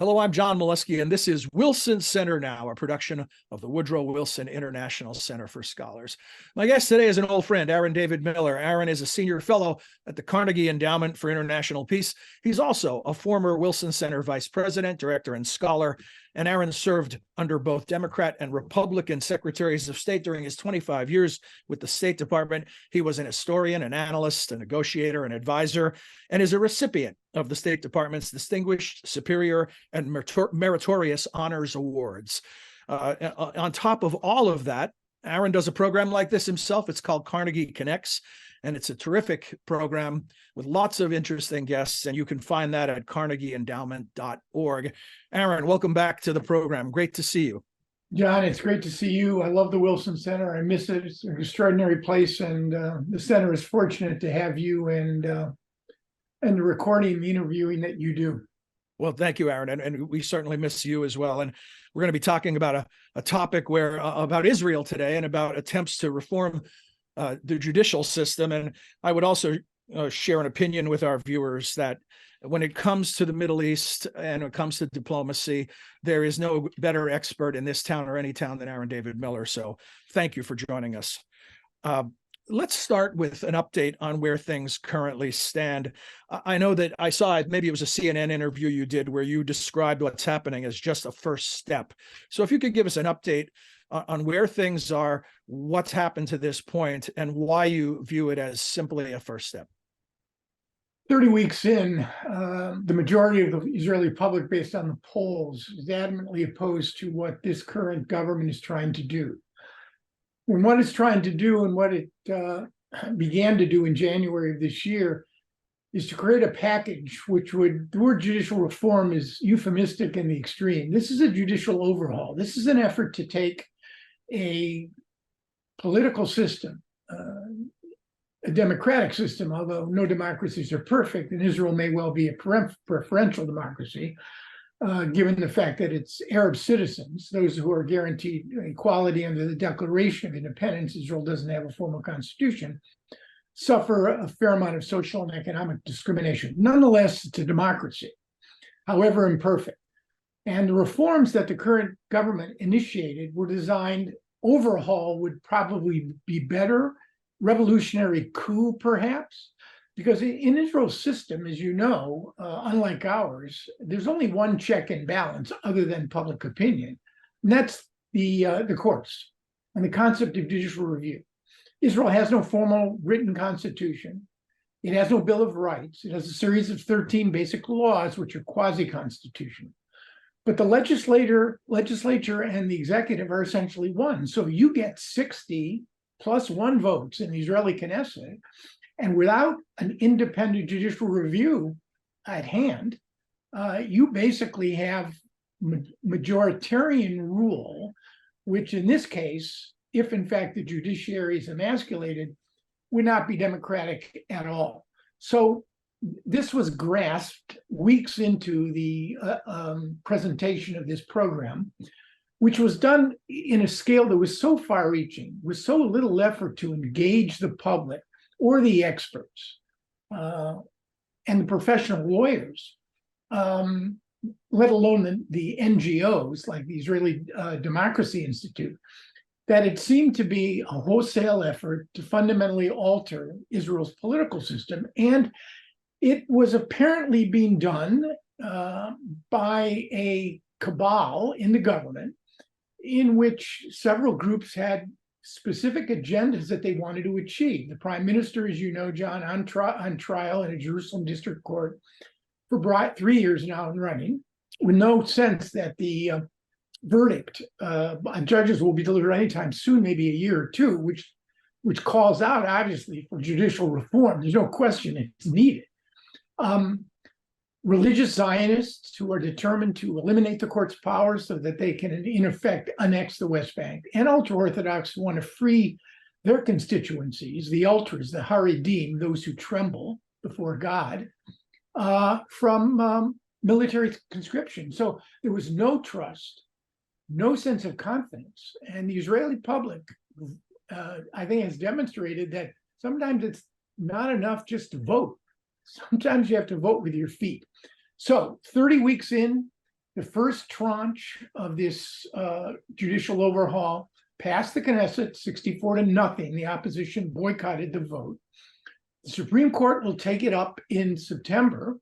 Hello, I'm John Molesky, and this is Wilson Center Now, a production of the Woodrow Wilson International Center for Scholars. My guest today is an old friend, Aaron David Miller. Aaron is a senior fellow at the Carnegie Endowment for International Peace. He's also a former Wilson Center vice president, director, and scholar. And Aaron served under both Democrat and Republican secretaries of state during his 25 years with the State Department. He was an historian, an analyst, a negotiator, an advisor, and is a recipient of the State Department's Distinguished, Superior, and Meritorious Honors Awards. On top of all of that, Aaron does a program like this himself. It's called Carnegie Connects, and it's a terrific program with lots of interesting guests, and you can find that at carnegieendowment.org. Aaron, welcome back to the program. Great to see you. John, it's great to see you. I love the Wilson Center. I miss it. It's an extraordinary place, and the center is fortunate to have you and the recording, the interviewing that you do. Well, thank you, Aaron, and we certainly miss you as well. And we're going to be talking about a topic about Israel today and about attempts to reform the judicial system. And I would also share an opinion with our viewers that when it comes to the Middle East and when it comes to diplomacy, there is no better expert in this town or any town than Aaron David Miller. So thank you for joining us. Let's start with an update on where things currently stand. I know that I saw, maybe it was a CNN interview you did where you described what's happening as just a first step. So if you could give us an update on where things are, what's happened to this point, and why you view it as simply a first step. 30 weeks in, the majority of the Israeli public, based on the polls, is adamantly opposed to what this current government is trying to do. When what it's trying to do and what it began to do in January of this year is to create a package which the word judicial reform is euphemistic in the extreme. This is a judicial overhaul. This is an effort to take a political system, a democratic system, although no democracies are perfect, and Israel may well be a preferential democracy, given the fact that it's Arab citizens, those who are guaranteed equality under the Declaration of Independence. Israel doesn't have a formal constitution, suffer a fair amount of social and economic discrimination. Nonetheless, it's a democracy, however imperfect. And the reforms that the current government initiated were designed, overhaul would probably be better, revolutionary coup perhaps, because in Israel's system, as you know, unlike ours, there's only one check and balance other than public opinion, and that's the courts and the concept of judicial review. Israel has no formal written constitution. It has no Bill of Rights. It has a series of 13 basic laws, which are quasi-constitutional. But the legislature and the executive are essentially one. So you get 60 plus one votes in the Israeli Knesset, and without an independent judicial review at hand, you basically have majoritarian rule, which in this case, if in fact the judiciary is emasculated, would not be democratic at all. So this was grasped weeks into the presentation of this program, which was done in a scale that was so far-reaching, with so little effort to engage the public or the experts and the professional lawyers, let alone the NGOs like the Israeli Democracy Institute, that it seemed to be a wholesale effort to fundamentally alter Israel's political system. And it was apparently being done by a cabal in the government in which several groups had specific agendas that they wanted to achieve. The prime minister, as you know, John, on trial in a Jerusalem district court for 3 years now and running, with no sense that the verdict judges will be delivered anytime soon, maybe a year or two, which calls out, obviously, for judicial reform. There's no question it's needed. Religious Zionists who are determined to eliminate the court's powers so that they can, in effect, annex the West Bank, and ultra-Orthodox who want to free their constituencies, the ultras, the Haredim, those who tremble before God, from military conscription. So there was no trust, no sense of confidence, and the Israeli public, I think, has demonstrated that sometimes it's not enough just to vote. Sometimes you have to vote with your feet. So 30 weeks in, The first tranche of this judicial overhaul passed the Knesset 64-0. The opposition boycotted the vote. The Supreme Court will take it up in September.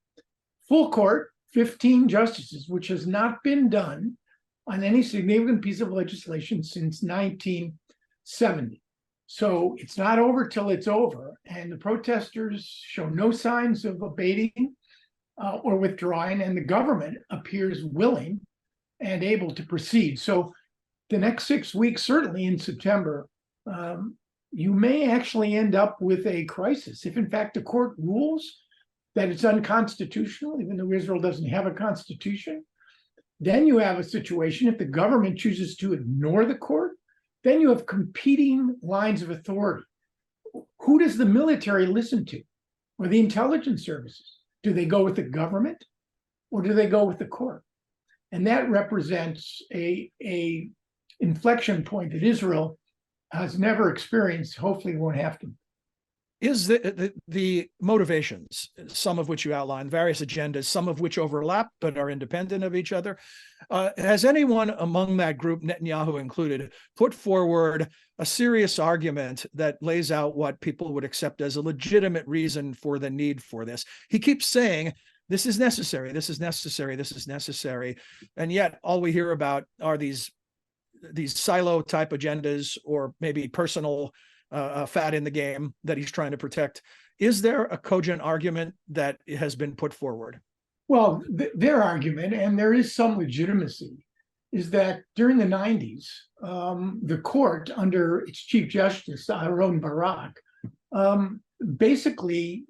Full court, 15 justices, which has not been done on any significant piece of legislation since 1970. So it's not over till it's over. And the protesters show no signs of abating or withdrawing, and the government appears willing and able to proceed. So the next 6 weeks, certainly in September, you may actually end up with a crisis. If in fact the court rules that it's unconstitutional, even though Israel doesn't have a constitution, then you have a situation, if the government chooses to ignore the court, then you have competing lines of authority. Who does the military listen to, or the intelligence services? Do they go with the government, or do they go with the court? And that represents a inflection point that Israel has never experienced, hopefully won't have to. Is the motivations, some of which you outlined, various agendas, some of which overlap but are independent of each other, has anyone among that group, Netanyahu included, put forward a serious argument that lays out what people would accept as a legitimate reason for the need for this? He keeps saying, this is necessary, this is necessary, this is necessary. And yet all we hear about are these silo type agendas, or maybe personal fat in the game that he's trying to protect. Is there a cogent argument that has been put forward? Well, their argument, and there is some legitimacy, is that during the 90s, the court, under its Chief Justice, Aaron Barak, basically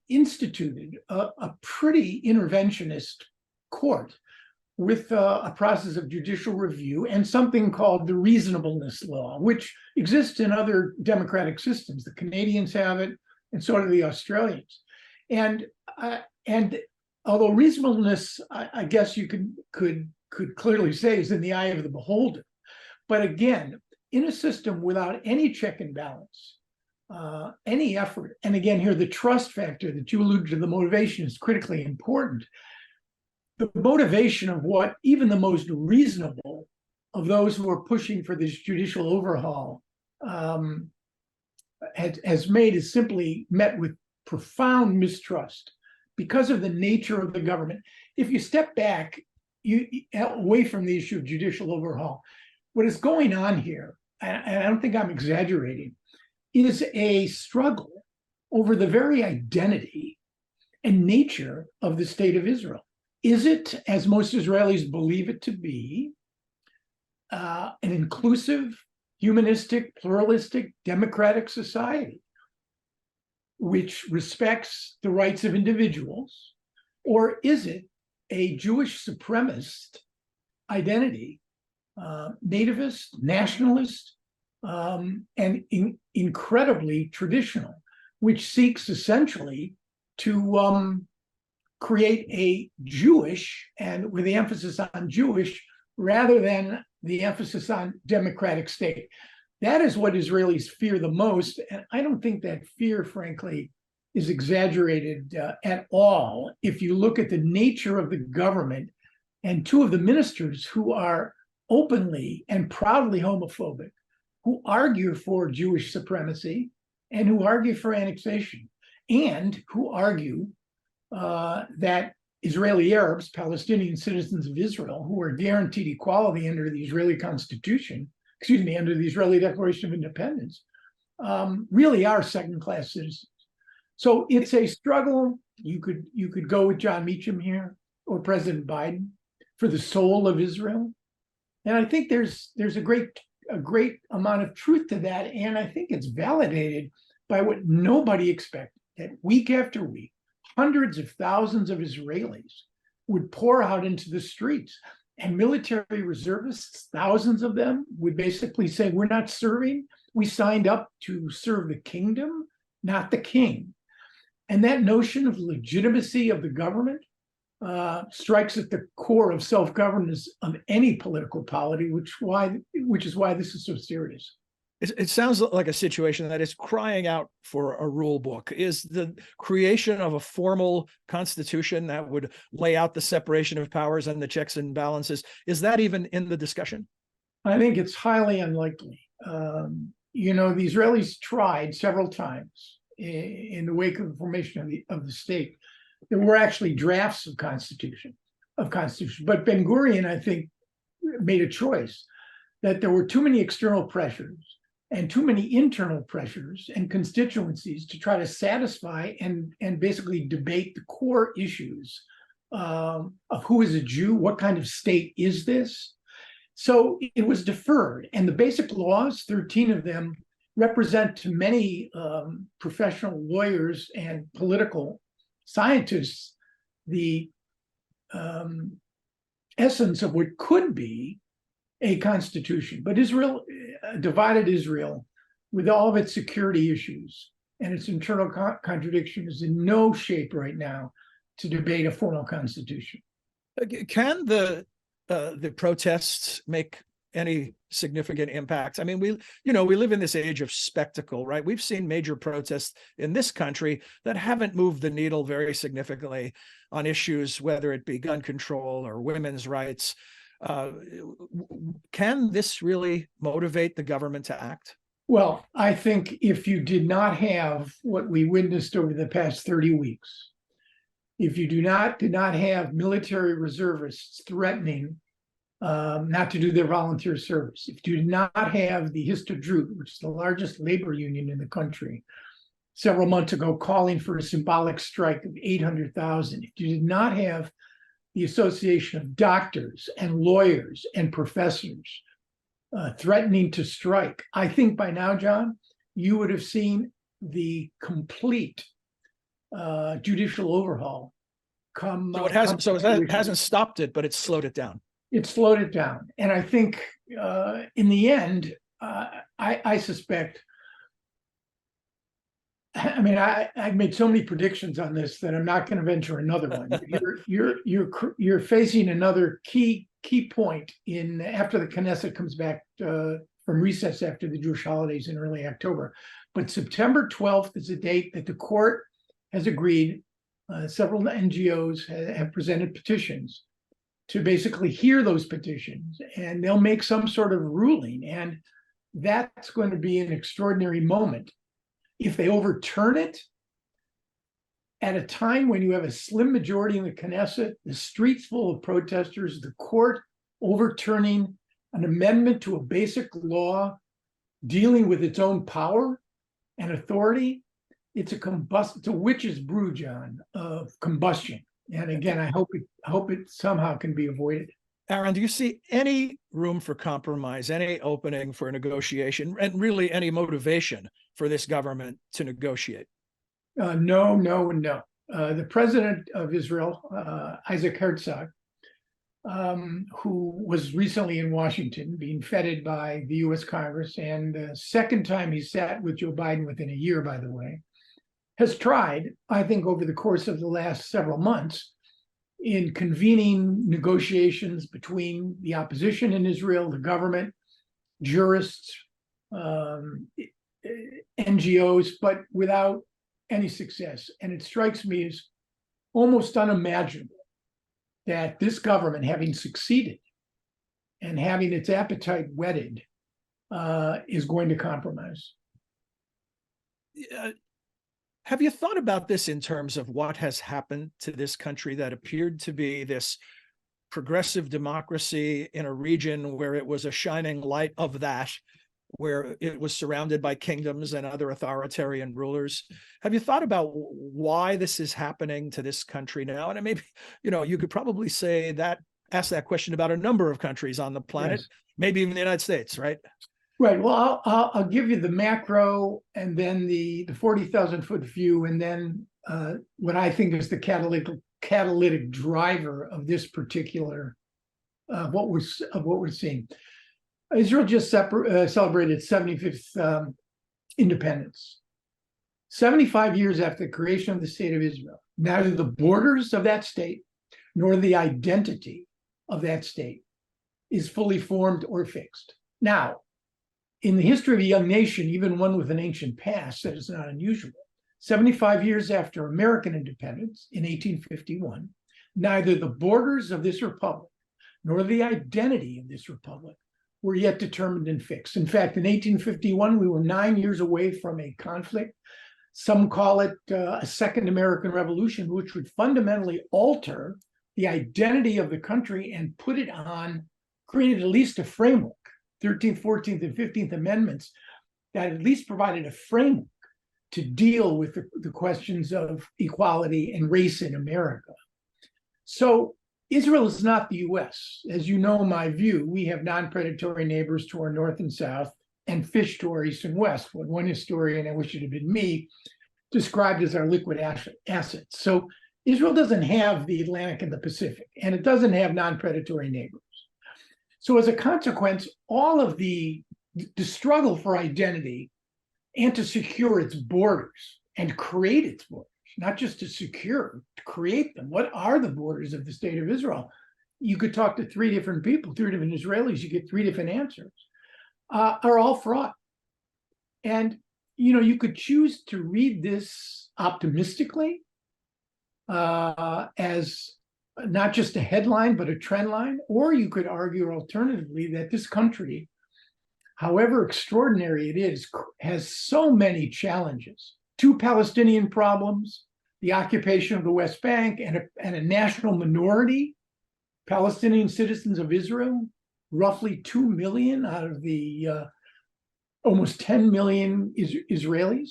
instituted a pretty interventionist court with a process of judicial review and something called the reasonableness law, which exists in other democratic systems. The Canadians have it, and so do the Australians. And although reasonableness, I guess you could clearly say, is in the eye of the beholder, but again, in a system without any check and balance, any effort, and again here the trust factor that you alluded to, the motivation, is critically important. The motivation of what even the most reasonable of those who are pushing for this judicial overhaul has made is simply met with profound mistrust because of the nature of the government. If you step back, away from the issue of judicial overhaul, what is going on here, and I don't think I'm exaggerating, is a struggle over the very identity and nature of the state of Israel. Is it, as most Israelis believe it to be, an inclusive, humanistic, pluralistic, democratic society which respects the rights of individuals? Or is it a Jewish supremacist identity, nativist, nationalist, and incredibly traditional, which seeks essentially to create a Jewish, and with the emphasis on Jewish rather than the emphasis on democratic state? That is what Israelis fear the most. And I don't think that fear, frankly, is exaggerated at all. If you look at the nature of the government and two of the ministers who are openly and proudly homophobic, who argue for Jewish supremacy and who argue for annexation, and who argue that Israeli Arabs, Palestinian citizens of Israel, who are guaranteed equality under the Israeli Constitution, under the Israeli Declaration of Independence, really are second-class citizens. So it's a struggle. You could go with John Meacham here, or President Biden, for the soul of Israel. And I think there's a great amount of truth to that. And I think it's validated by what nobody expected, that week after week, hundreds of thousands of Israelis would pour out into the streets, and military reservists, thousands of them, would basically say, we're not serving. We signed up to serve the kingdom, not the king. And that notion of legitimacy of the government strikes at the core of self-governance of any political polity, which is why this is so serious. It sounds like a situation that is crying out for a rule book. Is the creation of a formal constitution that would lay out the separation of powers and the checks and balances, is that even in the discussion? I think it's highly unlikely. The Israelis tried several times in the wake of the formation of the state. There were actually drafts of constitution, but Ben-Gurion, I think, made a choice that there were too many external pressures and too many internal pressures and constituencies to try to satisfy and basically debate the core issues of who is a Jew, what kind of state is this. So it was deferred, and the basic laws, 13 of them, represent to many professional lawyers and political scientists the essence of what could be a constitution. But Israel, divided Israel, with all of its security issues and its internal contradictions, is in no shape right now to debate a formal constitution. Can the protests make any significant impact? I mean, we live in this age of spectacle, right? We've seen major protests in this country that haven't moved the needle very significantly on issues, whether it be gun control or women's rights. Can this really motivate the government to act? Well, I think if you did not have what we witnessed over the past 30 weeks, if you did not have military reservists threatening not to do their volunteer service, if you did not have the Histadrut, which is the largest labor union in the country, several months ago calling for a symbolic strike of 800,000, if you did not have the Association of Doctors and Lawyers and Professors threatening to strike, I think by now, John, you would have seen the complete judicial overhaul come. So it hasn't stopped it, but it's slowed it down. It slowed it down. And I think in the end, I suspect, I mean, I made so many predictions on this that I'm not going to venture another one. You're facing another key point after the Knesset comes back from recess after the Jewish holidays in early October. But September 12th is a date that the court has agreed. Several NGOs have presented petitions to basically hear those petitions, and they'll make some sort of ruling. And that's going to be an extraordinary moment. If they overturn it at a time when you have a slim majority in the Knesset, the streets full of protesters, the court overturning an amendment to a basic law dealing with its own power and authority, it's a witch's brew, John, of combustion. And again, I hope it somehow can be avoided. Aaron, do you see any room for compromise, any opening for negotiation, and really any motivation for this government to negotiate? No, and no. The president of Israel, Isaac Herzog, who was recently in Washington being feted by the U.S. Congress, and the second time he sat with Joe Biden within a year, by the way, has tried, I think, over the course of the last several months, in convening negotiations between the opposition in Israel, the government, jurists, NGOs, but without any success. And it strikes me as almost unimaginable that this government, having succeeded and having its appetite whetted, is going to compromise. Have you thought about this in terms of what has happened to this country that appeared to be this progressive democracy in a region where it was a shining light of that, where it was surrounded by kingdoms and other authoritarian rulers? Have you thought about why this is happening to this country now? And maybe, you could probably ask that question about a number of countries on the planet, yes. Maybe even the United States, right? Right. Well, I'll give you the macro, and then the 40,000-foot view, and then what I think is the catalytic driver of this particular what we're seeing. Israel just celebrated 75th independence. 75 years after the creation of the state of Israel, neither the borders of that state nor the identity of that state is fully formed or fixed. Now, in the history of a young nation, even one with an ancient past, that is not unusual. 75 years after American independence in 1851, neither the borders of this republic nor the identity of this republic were yet determined and fixed. In fact, in 1851, we were 9 years away from a conflict. Some call it a second American Revolution, which would fundamentally alter the identity of the country and put it on, created at least a framework, 13th, 14th, and 15th Amendments, that at least provided a framework to deal with the questions of equality and race in America. So Israel is not the US. As you know, my view, we have non-predatory neighbors to our north and south and fish to our east and west. What one historian, I wish it had been me, described as our liquid assets. So Israel doesn't have the Atlantic and the Pacific, and it doesn't have non-predatory neighbors. So as a consequence, all of the struggle for identity and to secure its borders and create its borders, not just to secure, to create them. What are the borders of the state of Israel? You could talk to three different people, three different Israelis, you get three different answers, are all fraught. And, you could choose to read this optimistically as not just a headline, but a trend line, or you could argue alternatively that this country, however extraordinary it is, has so many challenges. Two Palestinian problems, the occupation of the West Bank, and a national minority, Palestinian citizens of Israel, roughly 2 million out of the almost 10 million Israelis,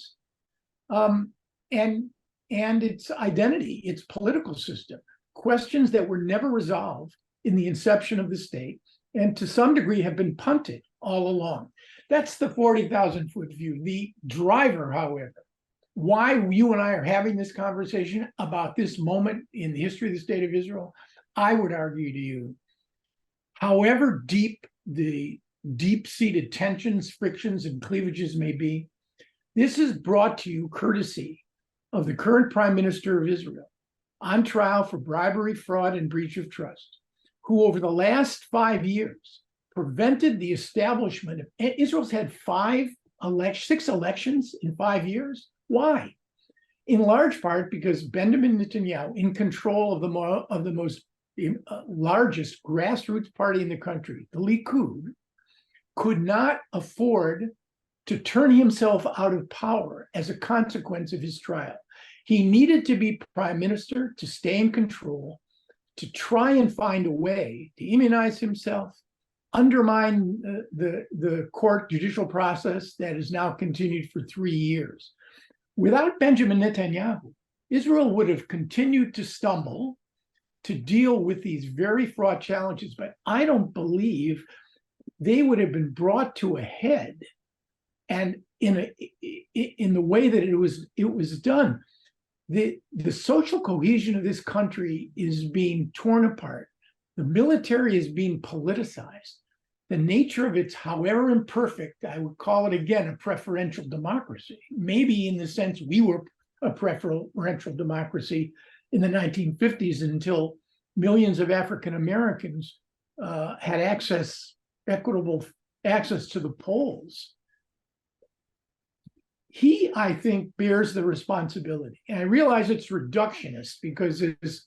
and its identity, its political system, questions that were never resolved in the inception of the state, and to some degree have been punted all along. That's the 40,000-foot view. The driver, however, why you and I are having this conversation about this moment in the history of the state of Israel, I would argue to you, however deep the deep-seated tensions, frictions, and cleavages may be, this is brought to you courtesy of the current Prime Minister of Israel, on trial for bribery, fraud, and breach of trust, who over the last 5 years prevented the establishment of, Israel's had 6 elections in 5 years. Why? In large part because Benjamin Netanyahu, in control of the most largest grassroots party in the country, the Likud, could not afford to turn himself out of power as a consequence of his trial. He needed to be prime minister to stay in control, to try and find a way to immunize himself, undermine the court judicial process that has now continued for 3 years. Without Benjamin Netanyahu, Israel would have continued to stumble to deal with these very fraught challenges, but I don't believe they would have been brought to a head and in the way that it was done. The social cohesion of this country is being torn apart. The military is being politicized. The nature of its, however imperfect, I would call it again a preferential democracy. Maybe in the sense we were a preferential democracy in the 1950s until millions of African Americans had equitable access to the polls. He, I think, bears the responsibility. And I realize it's reductionist because it's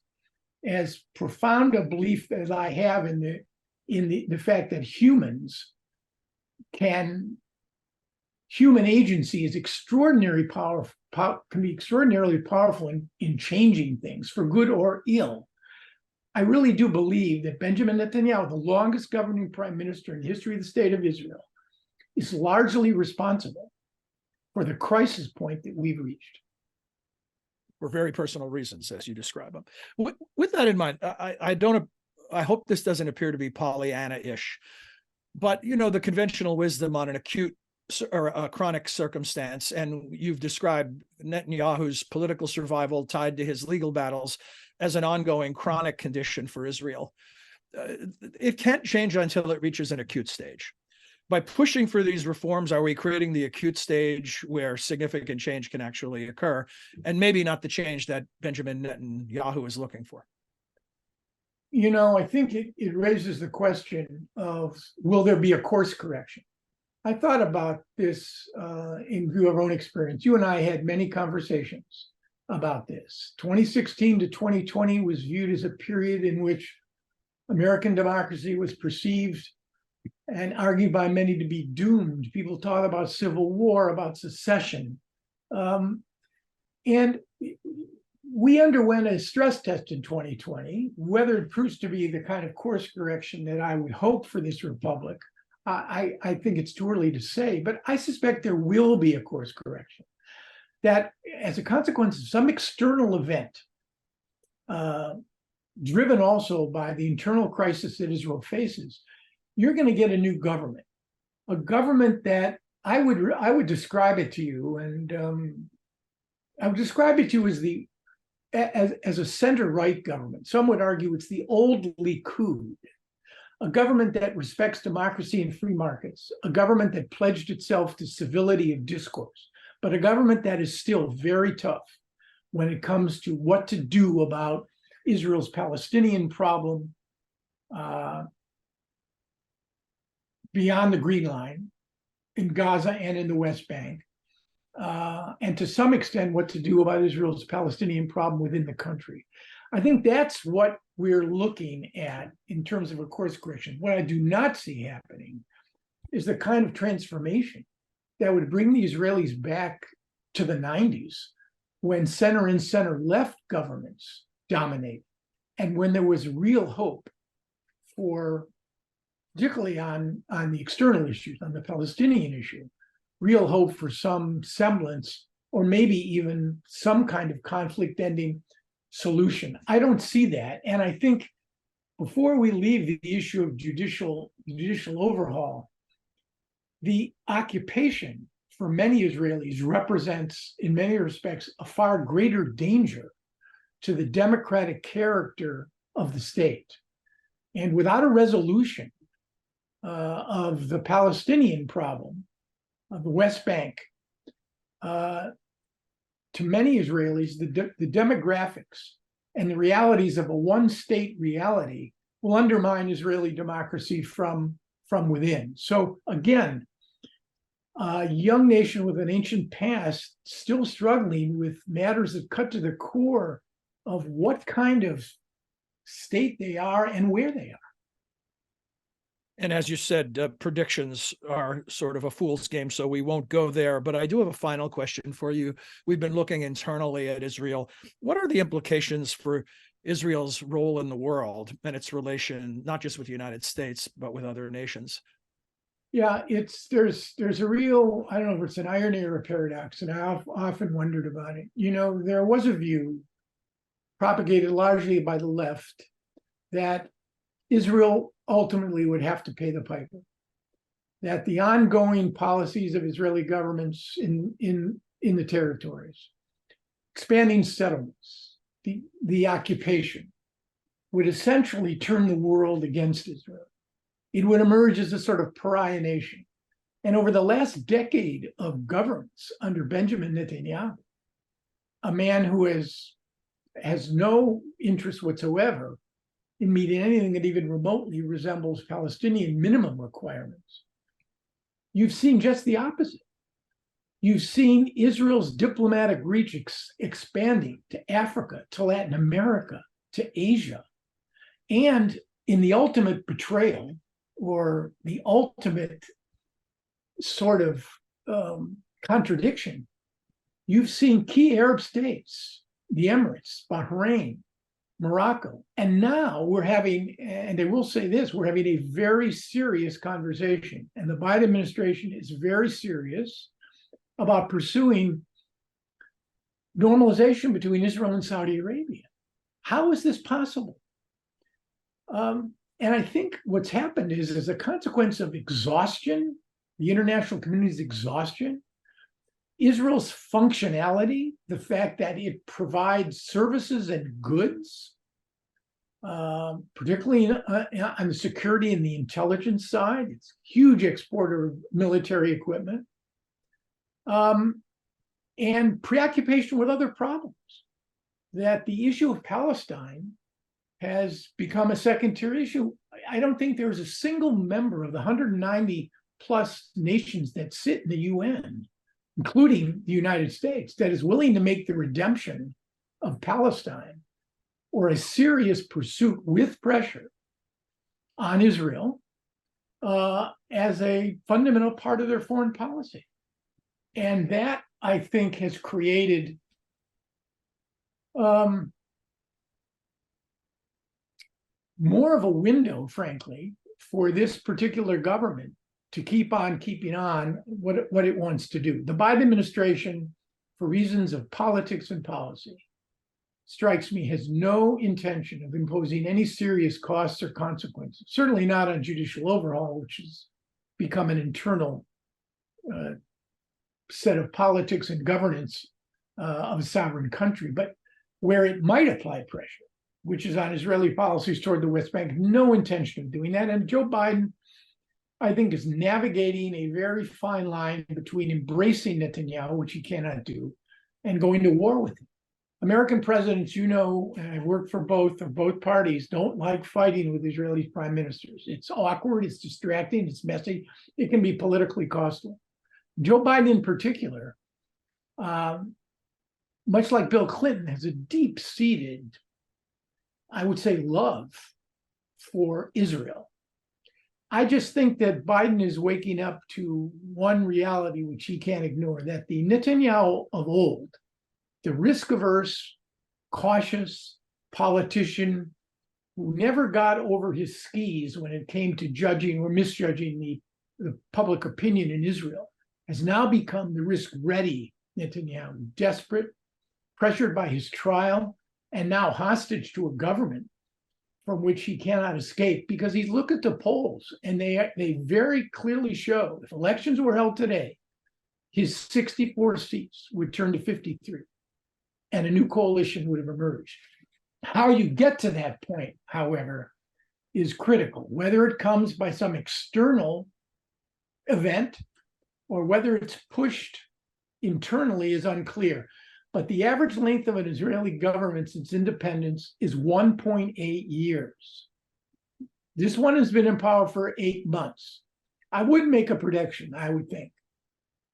as profound a belief as I have in the fact that human agency is extraordinarily powerful, can be extraordinarily powerful in changing things for good or ill. I really do believe that Benjamin Netanyahu, the longest governing prime minister in the history of the state of Israel, is largely responsible for the crisis point that we've reached. For very personal reasons, as you describe them. With that in mind, I hope this doesn't appear to be Pollyanna-ish, but the conventional wisdom on an acute or a chronic circumstance, and you've described Netanyahu's political survival tied to his legal battles as an ongoing chronic condition for Israel. It can't change until it reaches an acute stage. By pushing for these reforms, are we creating the acute stage where significant change can actually occur, and maybe not the change that Benjamin Netanyahu is looking for? I think it raises the question of, will there be a course correction? I thought about this in view of our own experience. You and I had many conversations about this. 2016 to 2020 was viewed as a period in which American democracy was perceived and argued by many to be doomed. People talk about civil war, about secession. And we underwent a stress test in 2020. Whether it proves to be the kind of course correction that I would hope for this republic, I think it's too early to say, but I suspect there will be a course correction. That as a consequence of some external event, driven also by the internal crisis that Israel faces, you're going to get a new government, a government that I would describe it to you, and I would describe it to you as a center-right government. Some would argue it's the old Likud, a government that respects democracy and free markets, a government that pledged itself to civility of discourse, but a government that is still very tough when it comes to what to do about Israel's Palestinian problem beyond the Green Line, in Gaza and in the West Bank, and to some extent what to do about Israel's Palestinian problem within the country. I think that's what we're looking at in terms of a course correction. What I do not see happening is the kind of transformation that would bring the Israelis back to the 90s, when center and center left governments dominated, and when there was real hope for, particularly on the external issues, on the Palestinian issue, real hope for some semblance, or maybe even some kind of conflict ending solution. I don't see that. And I think before we leave the issue of judicial overhaul, the occupation for many Israelis represents, in many respects, a far greater danger to the democratic character of the state. And without a resolution of the Palestinian problem, of the West Bank, to many Israelis, the demographics and the realities of a one-state reality will undermine Israeli democracy from within. So again, a young nation with an ancient past still struggling with matters that cut to the core of what kind of state they are and where they are. And as you said, predictions are sort of a fool's game, so we won't go there. But I do have a final question for you. We've been looking internally at Israel. What are the implications for Israel's role in the world and its relation, not just with the United States, but with other nations? Yeah, there's a real, I don't know if it's an irony or a paradox, and I've often wondered about it. You know, there was a view propagated largely by the left that Israel ultimately would have to pay the piper, that the ongoing policies of Israeli governments in the territories, expanding settlements, the occupation, would essentially turn the world against Israel. It would emerge as a sort of pariah nation. And over the last decade of governments under Benjamin Netanyahu, a man who has no interest whatsoever in meeting anything that even remotely resembles Palestinian minimum requirements, you've seen just the opposite. You've seen Israel's diplomatic reach expanding to Africa, to Latin America, to Asia. And in the ultimate betrayal, or the ultimate sort of contradiction, you've seen key Arab states, the Emirates, Bahrain, Morocco, and now we're having, and I will say this, we're having a very serious conversation, and the Biden administration is very serious about pursuing normalization between Israel and Saudi Arabia. How is this possible? And I think what's happened is, as a consequence of exhaustion, the international community's exhaustion, Israel's functionality, the fact that it provides services and goods, particularly on the security and the intelligence side, it's a huge exporter of military equipment, and preoccupation with other problems, that the issue of Palestine has become a second-tier issue. I don't think there's a single member of the 190 plus nations that sit in the UN, including the United States, that is willing to make the redemption of Palestine or a serious pursuit with pressure on Israel as a fundamental part of their foreign policy. And that, I think, has created more of a window, frankly, for this particular government to keep on keeping on what it wants to do. The Biden administration, for reasons of politics and policy, strikes me has no intention of imposing any serious costs or consequences, certainly not on judicial overhaul, which has become an internal set of politics and governance of a sovereign country. But where it might apply pressure, which is on Israeli policies toward the West Bank, no intention of doing that. And Joe Biden, I think, is navigating a very fine line between embracing Netanyahu, which he cannot do, and going to war with him. American presidents, you know, and I've worked for both of both parties, don't like fighting with Israeli prime ministers. It's awkward, it's distracting, it's messy, it can be politically costly. Joe Biden in particular, much like Bill Clinton, has a deep-seated, I would say, love for Israel. I just think that Biden is waking up to one reality which he can't ignore, that the Netanyahu of old, the risk-averse, cautious politician who never got over his skis when it came to judging or misjudging the public opinion in Israel, has now become the risk-ready Netanyahu, desperate, pressured by his trial, and now hostage to a government from which he cannot escape, because he look at the polls and they very clearly show if elections were held today, his 64 seats would turn to 53 and a new coalition would have emerged. How you get to that point, however, is critical. Whether it comes by some external event or whether it's pushed internally is unclear. But the average length of an Israeli government since independence is 1.8 years. This one has been in power for 8 months. I wouldn't make a prediction, I would think.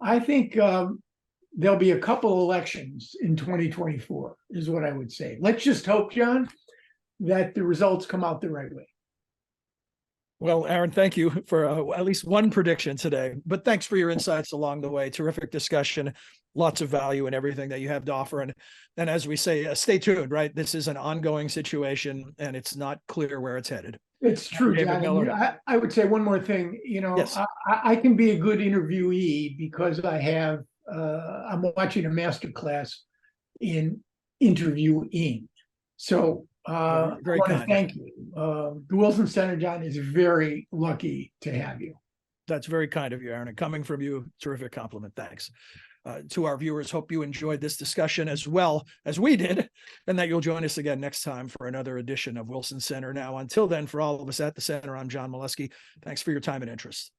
I think there'll be a couple elections in 2024, is what I would say. Let's just hope, John, that the results come out the right way. Well, Aaron, thank you for at least one prediction today, but thanks for your insights along the way. Terrific discussion, lots of value in everything that you have to offer. And as we say, stay tuned, right? This is an ongoing situation and it's not clear where it's headed. It's true, John. I would say one more thing. You know, yes. I can be a good interviewee because I'm watching a master class in interviewing. So I want to thank you. The Wilson Center, John, is very lucky to have you. That's very kind of you, Aaron. And coming from you, terrific compliment. Thanks. To our viewers, hope you enjoyed this discussion as well as we did, and that you'll join us again next time for another edition of Wilson Center Now. Until then, for all of us at the Center, I'm John Molesky. Thanks for your time and interest.